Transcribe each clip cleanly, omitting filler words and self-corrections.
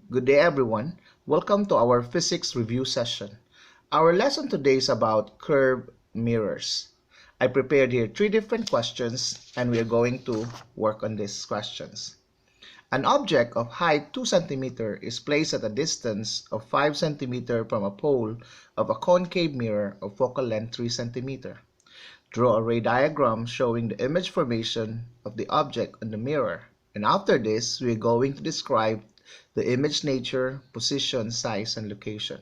Good day everyone. Welcome to our physics review session. Our lesson today is about curved mirrors. I prepared here 3 different questions and we are going to work on these questions. An object of height 2 cm is placed at a distance of 5 cm from a pole of a concave mirror of focal length 3 cm. Draw a ray diagram showing the image formation of the object on the mirror. And after this, we are going to describe the image nature, position, size, and location.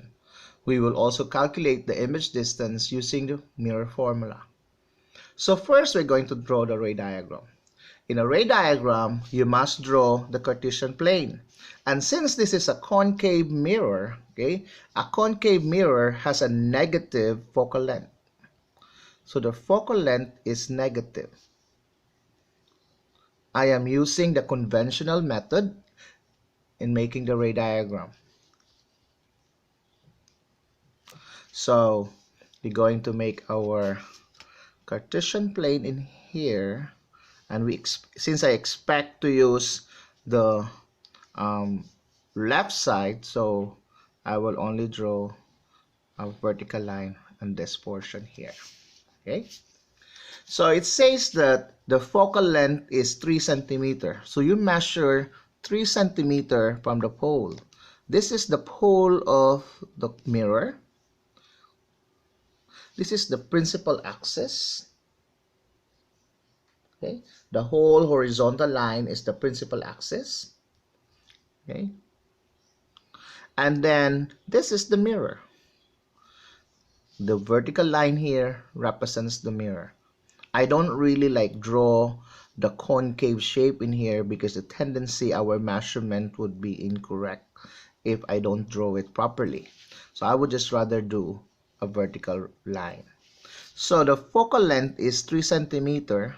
We will also calculate the image distance using the mirror formula. So first, we're going to draw the ray diagram. In a ray diagram, you must draw the Cartesian plane. And since this is a concave mirror, a concave mirror has a negative focal length. So the focal length is negative. I am using the conventional method in making the ray diagram. So we're going to make our Cartesian plane in here, and since I expect to use the left side, so I will only draw a vertical line on this portion here. Okay, so it says that the focal length is 3 cm. So you measure 3 cm from the pole. This is the pole of the mirror. This is the principal axis. Okay, the whole horizontal line is the principal axis. Okay, and then this is the mirror. The vertical line here represents the mirror. I don't really draw the concave shape in here because the tendency our measurement would be incorrect if I don't draw it properly. So I would just rather do a vertical line. So the focal length is 3 cm.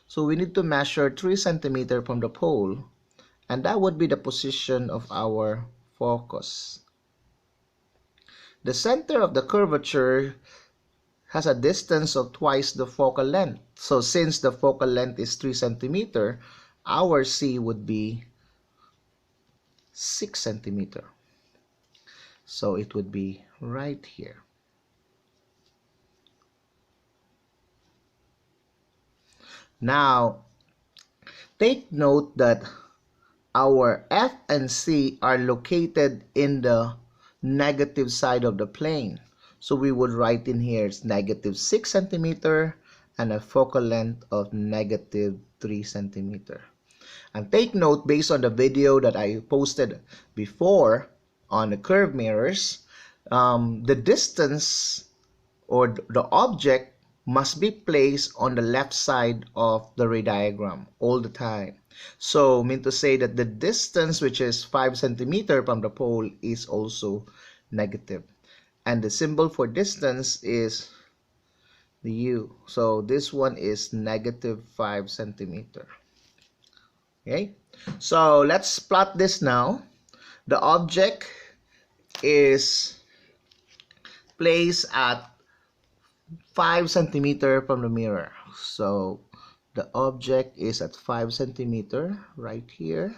So we need to measure 3 cm from the pole, and that would be the position of our focus. The center of the curvature has a distance of twice the focal length. So since the focal length is 3 cm, our C would be 6 cm. So it would be right here. Now, take note that our F and C are located in the negative side of the plane. So we would write in here it's negative 6 cm and a focal length of negative 3 cm. And take note, based on the video that I posted before on the curved mirrors, the distance or the object must be placed on the left side of the ray diagram all the time. So mean to say that the distance, which is 5 cm from the pole, is also negative. And the symbol for distance is the U. So this one is negative 5 cm. Okay, so let's plot this now. The object is placed at 5 cm from the mirror. So the object is at 5 cm right here,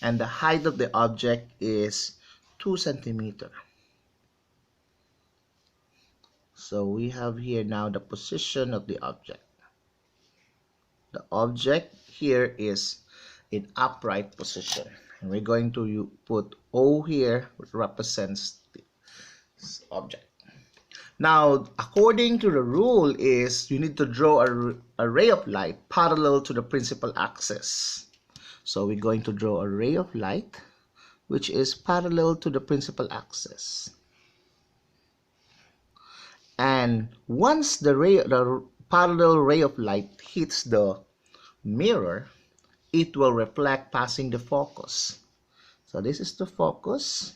and the height of the object is 2 cm. So we have here now the position of the object. The object here is in upright position, and we're going to put O here, which represents the object. Now, according to the rule is you need to draw a ray of light parallel to the principal axis. So we're going to draw a ray of light which is parallel to the principal axis. And once the parallel ray of light hits the mirror, it will reflect passing the focus. So this is the focus.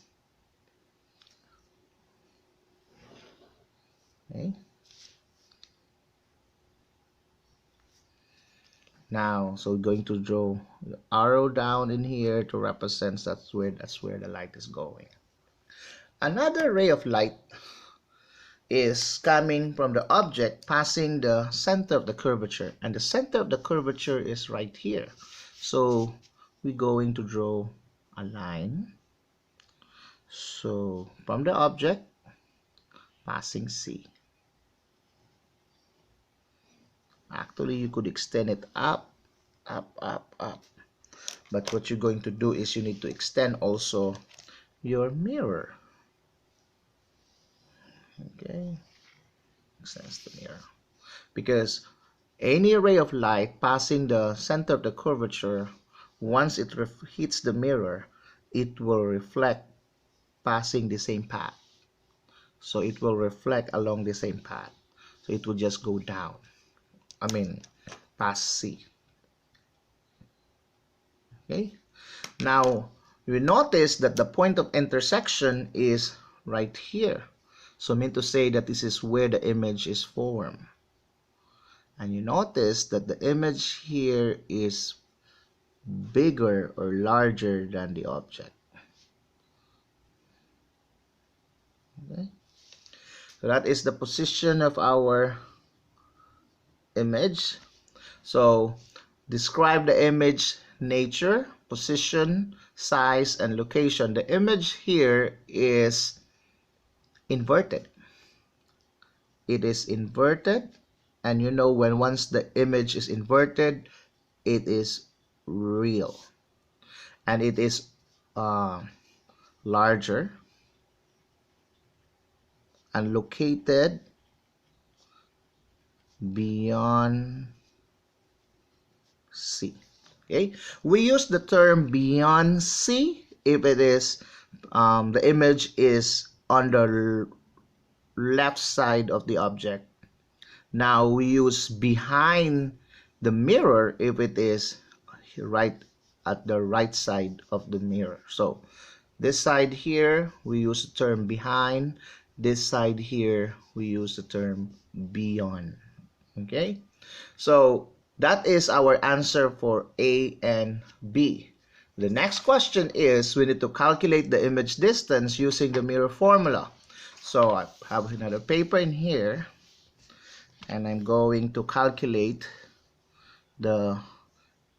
Okay. Now, so we're going to draw the arrow down in here to represent that's where the light is going. Another ray of light is coming from the object passing the center of the curvature, and the center of the curvature is right here. So we're going to draw a line So from the object, passing C. Actually, you could extend it up, up, up, up. But what you're going to do is you need to extend also your mirror. Okay, extends the mirror. Because any ray of light passing the center of the curvature, once it hits the mirror, it will reflect passing the same path. So it will reflect along the same path. So it will just go down. I mean, past C. Okay. Now, you notice that the point of intersection is right here. So I mean to say that this is where the image is formed. And you notice that the image here is bigger or larger than the object. Okay. So that is the position of our image. So describe the image nature, position, size, and location. The image here is inverted. It is inverted, and you know when once the image is inverted, it is real. And it is larger and located beyond C. Okay, we use the term beyond C if it is the image is on the left side of the object. Now we use behind the mirror if it is right at the right side of the mirror. So this side here we use the term behind, this side here we use the term beyond. Okay, so that is our answer for A and B. The next question is we need to calculate the image distance using the mirror formula. So I have another paper in here and I'm going to calculate the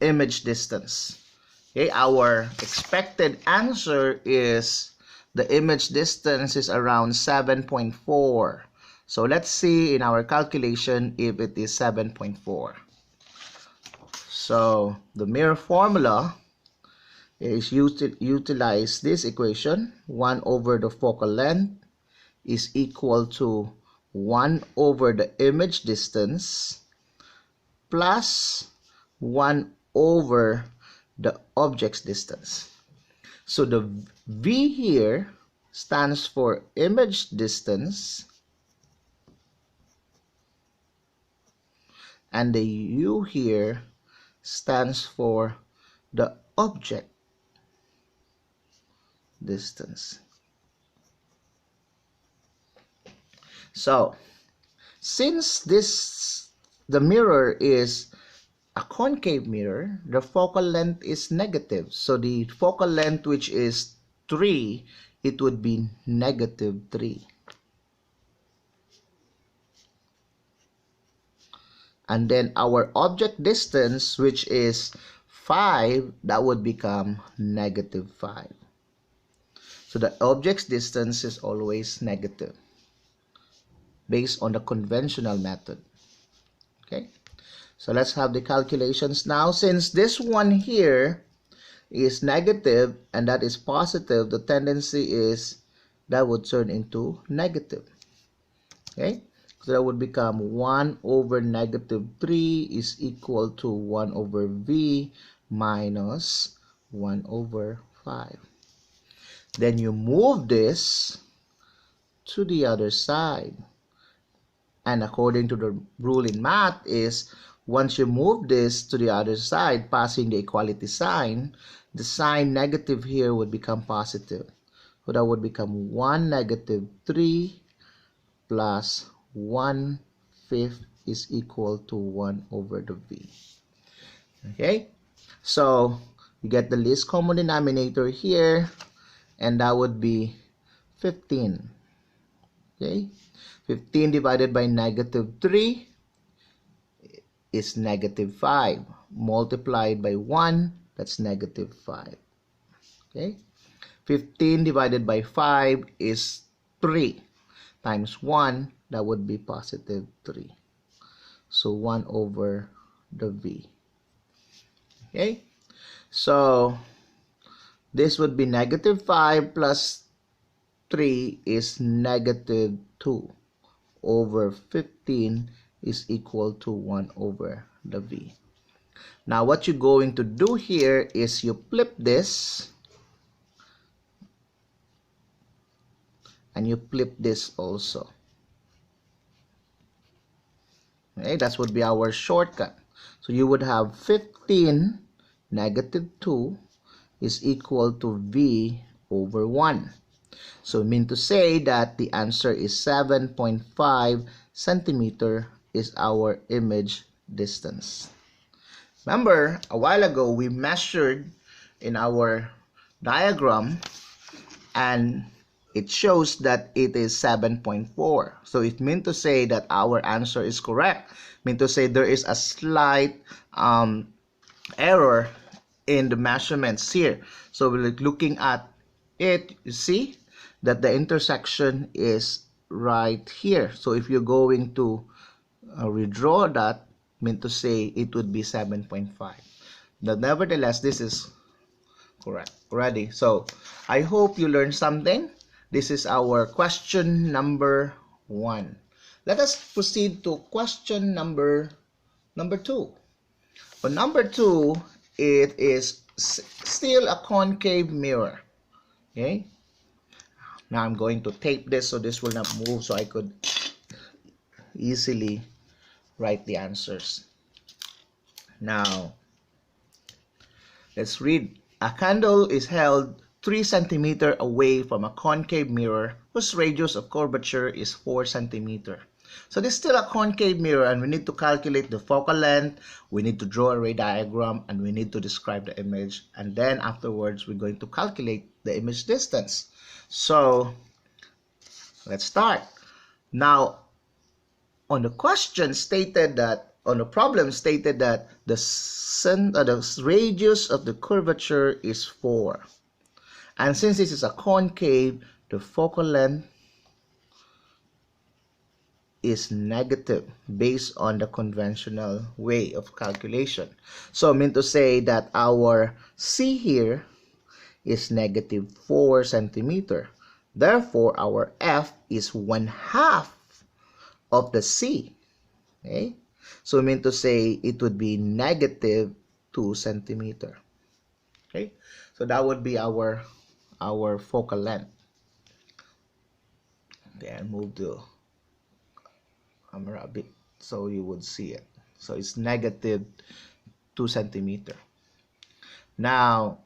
image distance. Okay, our expected answer is the image distance is around 7.4. So let's see in our calculation if it is 7.4. So the mirror formula is used to utilize this equation. 1 over the focal length is equal to 1 over the image distance plus 1 over the object's distance. So the V here stands for image distance and the U here stands for the object distance. So since the mirror is a concave mirror, the focal length is negative. So the focal length, which is 3, it would be negative 3. And then our object distance, which is 5, that would become negative 5. So the object's distance is always negative based on the conventional method. Okay, so let's have the calculations now. Since this one here is negative and that is positive, the tendency is that would turn into negative. Okay, so that would become 1 over negative 3 is equal to 1 over V minus 1 over 5. Then you move this to the other side. And according to the rule in math is, once you move this to the other side, passing the equality sign, the sign negative here would become positive. So that would become 1 negative 3 plus 1/5 is equal to 1 over the V. Okay, so you get the least common denominator here, and that would be 15. Okay, 15 divided by negative 3 is negative 5. Multiplied by 1, that's negative 5. Okay, 15 divided by 5 is 3 times 1, that would be positive 3. So 1 over the V. Okay, so this would be negative 5 plus 3 is negative 2 over 15 is equal to 1 over the V. Now what you're going to do here is you flip this and you flip this also. Okay, that would be our shortcut. So you would have 15 negative 2 is equal to V over 1. So mean to say that the answer is 7.5 centimeter is our image distance. Remember, a while ago we measured in our diagram and it shows that it is 7.4. So it means to say that our answer is correct. Mean to say there is a slight error in the measurements here. So we're looking at it, you see that the intersection is right here. So if you're going to redraw that, mean to say it would be 7.5. But nevertheless, this is correct already. So I hope you learned something. This is our question number 1. Let us proceed to question number 2. For number 2, it is still a concave mirror. Okay. Now I'm going to tape this so this will not move, so I could easily write the answers. Now let's read. A candle is held 3 centimeters away from a concave mirror whose radius of curvature is 4 centimeters. So this is still a concave mirror and we need to calculate the focal length, we need to draw a ray diagram, and we need to describe the image, and then afterwards we're going to calculate the image distance. So let's start. Now on the question stated that, on the problem stated that the radius of the curvature is 4. And since this is a concave, the focal length is negative based on the conventional way of calculation. So I mean to say that our C here is negative 4 centimeters. Therefore, our F is 1/2 of the C. Okay? So I mean to say it would be negative 2 centimeters. Okay? So that would be our focal length. Then move the camera a bit so you would see it. So it's negative 2 centimeters. Now,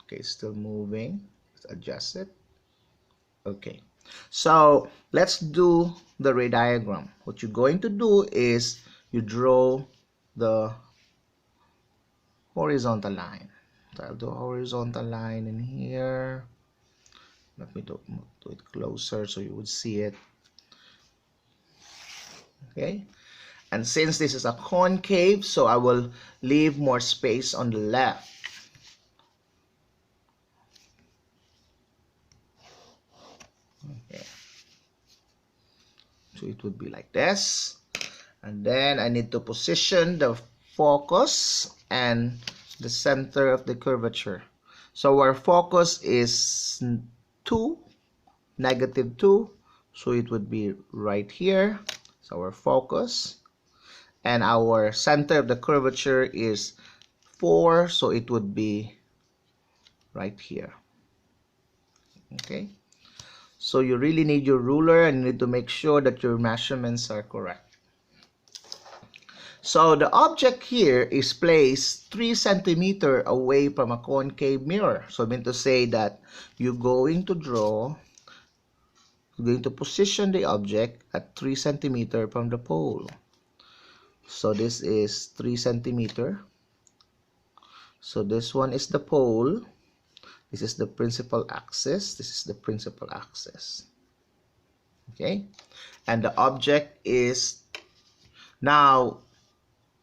okay, still moving. Let's adjust it. Okay, so let's do the ray diagram. What you're going to do is you draw the horizontal line. So I'll do a horizontal line in here. Let me do it closer so you would see it. Okay, and since this is a concave, so I will leave more space on the left. Okay, so it would be like this, and then I need to position the focus and the center of the curvature. So our focus is 2, negative 2, so it would be right here. So our focus, and our center of the curvature is 4, so it would be right here. Okay, so you really need your ruler and you need to make sure that your measurements are correct. So the object here is placed 3 centimeters away from a concave mirror. So I mean to say that you're going to position the object at 3 centimeters from the pole. So this is 3 centimeters. So this one is the pole. This is the principal axis. This is the principal axis. Okay, and the object is now.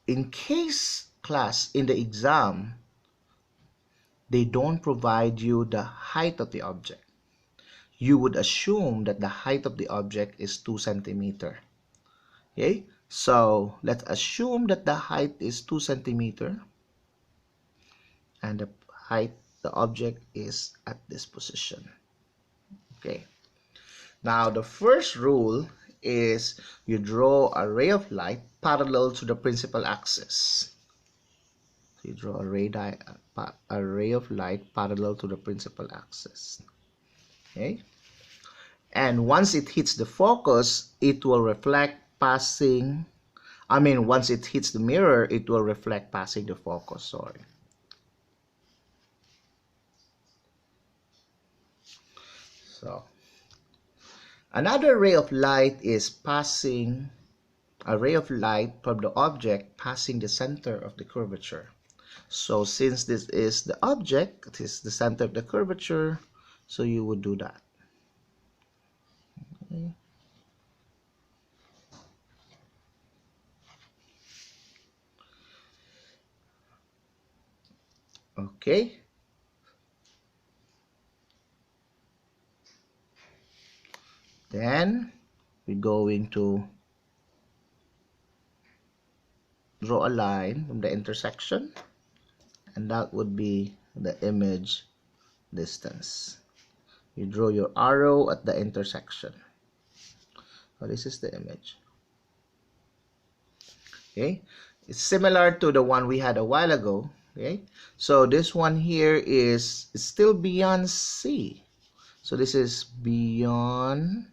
In case class in the exam they don't provide you the height of the object. You would assume that the height of the object is 2 centimeter. Okay, so let's assume that the height is 2 centimeter and the height, the object is at this position. Okay, now the first rule is you draw a ray of light parallel to the principal axis. So you draw a ray of light parallel to the principal axis. Okay, and once it hits the focus, it will reflect passing, once it hits the mirror, it will reflect passing the focus, sorry. So another ray of light is passing, a ray of light from the object passing the center of the curvature. So since this is the object, it is the center of the curvature, so you would do that. Okay. Okay. Then we're going to draw a line from the intersection, and that would be the image distance. You draw your arrow at the intersection. So this is the image. Okay, it's similar to the one we had a while ago. Okay, so this one here is still beyond C. So this is beyond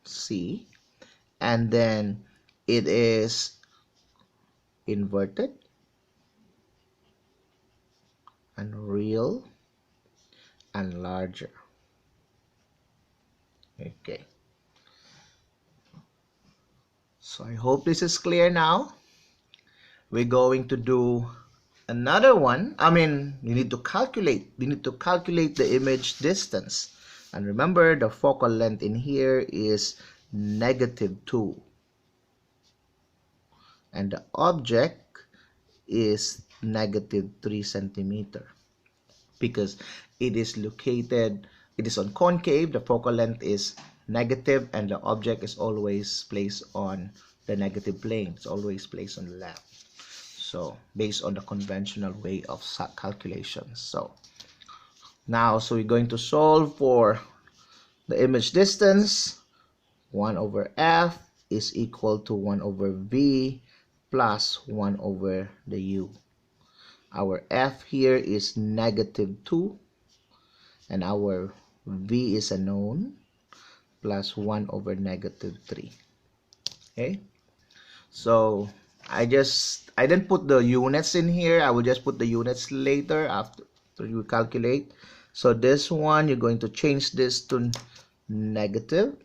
C, and then it is inverted and real and larger. Okay, so I hope this is clear now. We're going to do another one. You need to calculate the image distance, and remember the focal length in here is -2, and the object is -3 centimeter because it is on concave. The focal length is negative and the object is always placed on the negative plane. It's always placed on the left. So based on the conventional way of calculations. So we're going to solve for the image distance. 1 over f is equal to 1 over v plus 1 over the u. Our f here is -2 and our v is a known, plus 1 over -3. Okay, so I didn't put the units in here. I will just put the units later after you calculate. So this one, you're going to change this to negative,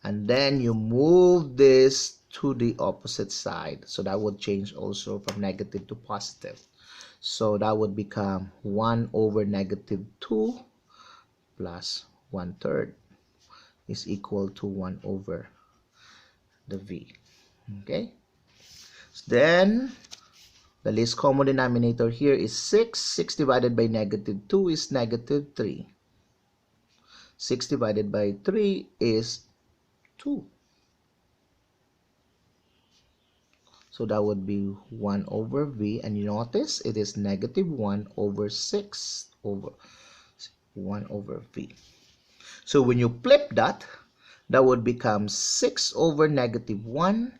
and then you move this to the opposite side. So that would change also from negative to positive. So that would become 1 over -2 plus 1/3 is equal to 1 over the v. Okay, so then the least common denominator here is 6. 6 divided by -2 is -3. 6 divided by 3 is 2. So that would be 1 over v, and you notice it is -1 over 6 over 1 over v. So when you flip that, that would become 6 over -1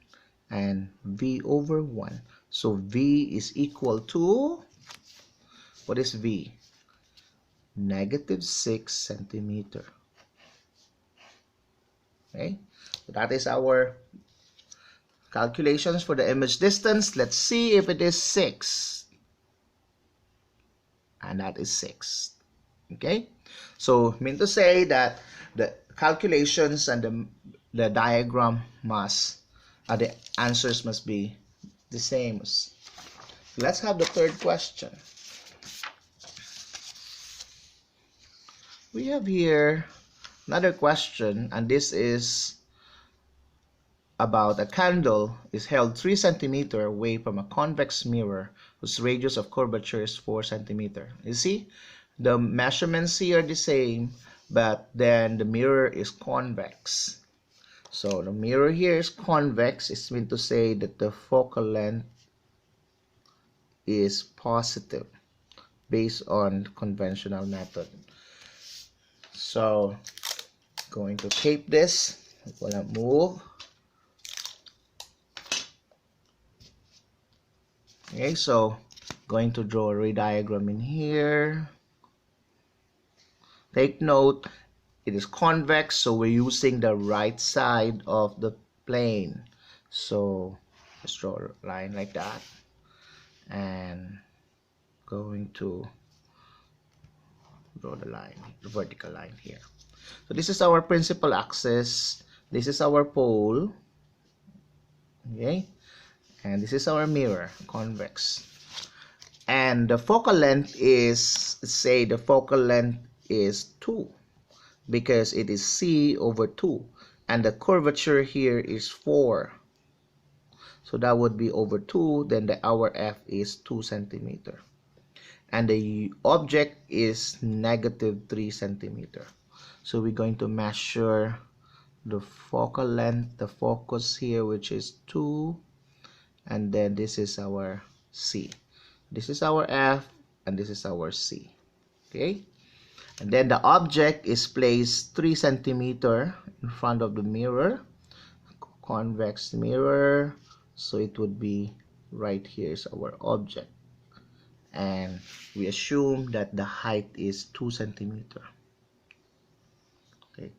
and v over 1. So v is equal to, what is v? -6 centimeter. Okay, so that is our calculations for the image distance. Let's see if it is 6. And that is 6. Okay, so mean to say that the calculations and the diagram the answers must be the same. Let's have the third question. We have here another question, and this is about a candle is held 3 centimeters away from a convex mirror whose radius of curvature is 4 centimeters. You see, the measurements here are the same, but then the mirror is convex. So the mirror here is convex. It's meant to say that the focal length is positive based on conventional method. So going to tape this. I'm gonna move. Okay, so going to draw a ray diagram in here. Take note, it is convex, so we're using the right side of the plane. So let's draw a line like that, and going to draw the line, the vertical line here. So this is our principal axis, this is our pole, okay, and this is our mirror, convex. And the focal length is, say the focal length is 2, because it is C over 2, and the curvature here is 4. So that would be over 2, then our F is 2 centimeter. And the object is -3 centimeter. So we're going to measure the focal length, the focus here, which is 2, and then this is our C. This is our F, and this is our C. Okay, and then the object is placed 3 centimeter in front of the mirror, convex mirror, so it would be right here is our object, and we assume that the height is 2 centimeter. Okay,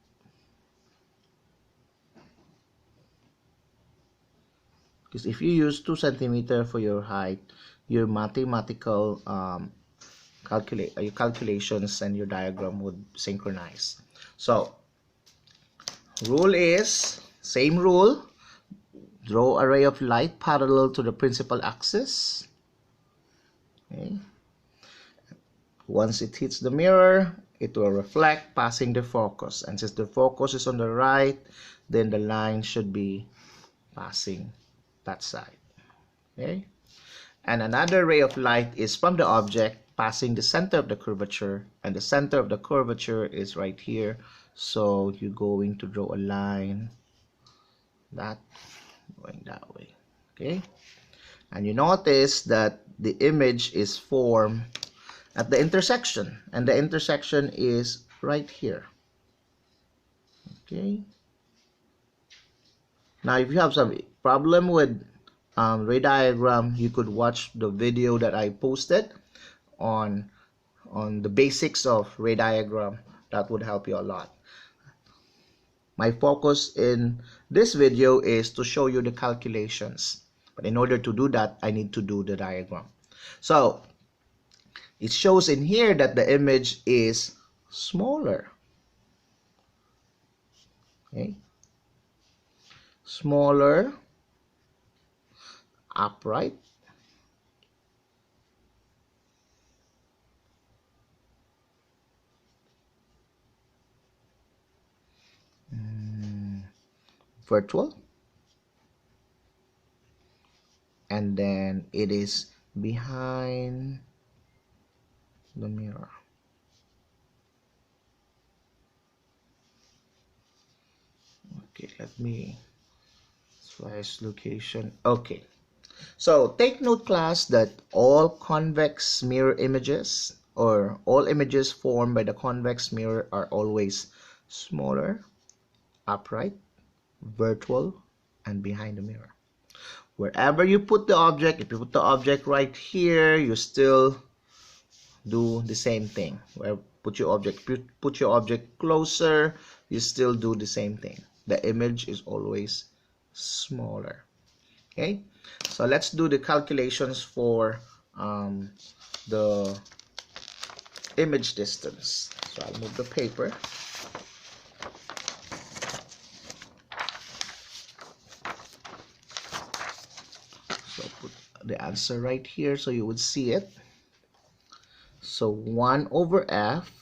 because if you use 2 centimeter for your height, your mathematical your calculations and your diagram would synchronize. So rule is same rule, draw a ray of light parallel to the principal axis. Okay, once it hits the mirror, it will reflect, passing the focus, and since the focus is on the right, then the line should be passing that side. Okay, and another ray of light is from the object passing the center of the curvature, and the center of the curvature is right here, so you're going to draw a line that going that way. Okay, and you notice that the image is formed at the intersection, and the intersection is right here. Okay, now if you have some problem with ray diagram, you could watch the video that I posted on the basics of ray diagram. That would help you a lot. My focus in this video is to show you the calculations, but in order to do that, I need to do the diagram. So it shows in here that the image is smaller. Okay, smaller, upright, virtual, and then it is behind the mirror. Okay, let me slice location. Okay, so take note, class, that all convex mirror images, or all images formed by the convex mirror, are always smaller, upright, virtual, and behind the mirror. Wherever you put the object, if you put the object right here, you still do the same thing. Where put your object closer, you still do the same thing. The image is always smaller. Okay, so let's do the calculations for the image distance. So I'll move the paper. So put the answer right here so you would see it. So 1 over F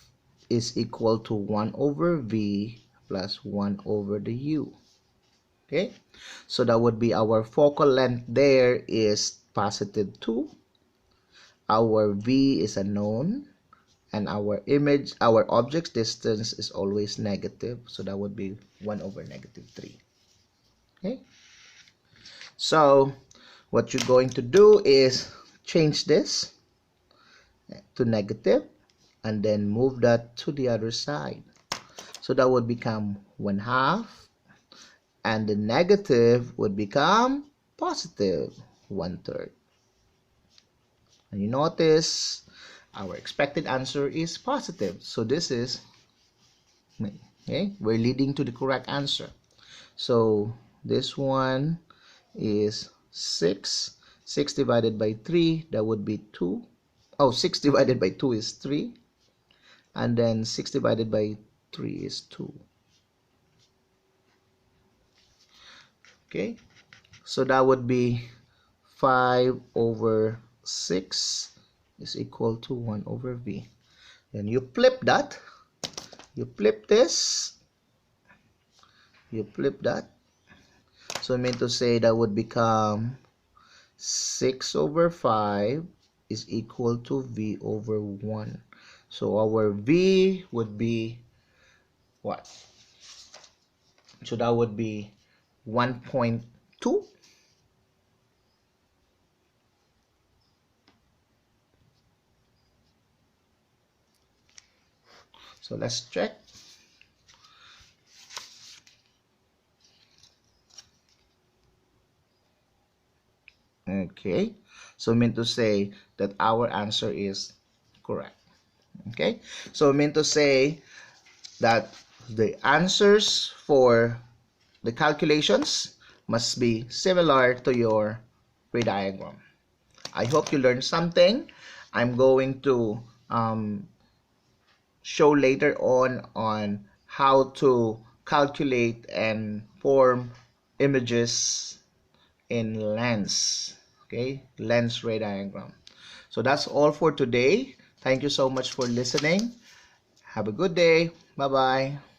is equal to 1 over V plus 1 over the U. Okay, so that would be our focal length there is positive 2. Our V is a known, and our object's distance is always negative, so that would be 1 over negative 3. Okay, so what you're going to do is change this to negative and then move that to the other side, so that would become 1/2, and the negative would become positive 1/3. And you notice our expected answer is positive, so this is, okay, we're leading to the correct answer. So this one is 6. 6 divided by 3, that would be 2. Oh, 6 divided by 2 is 3. And then 6 divided by 3 is 2. Okay, so that would be 5 over 6 is equal to 1 over V. Then you flip that. You flip this. You flip that. So I mean to say that would become 6 over 5 is equal to V over 1. So our V would be what? So that would be 1.2. So let's check. Okay, so I mean to say that our answer is correct. Okay, so I mean to say that the answers for the calculations must be similar to your pre-diagram. I hope you learned something. I'm going to show later on how to calculate and form images in lens. Okay, lens ray diagram. So that's all for today. Thank you so much for listening. Have a good day. Bye bye.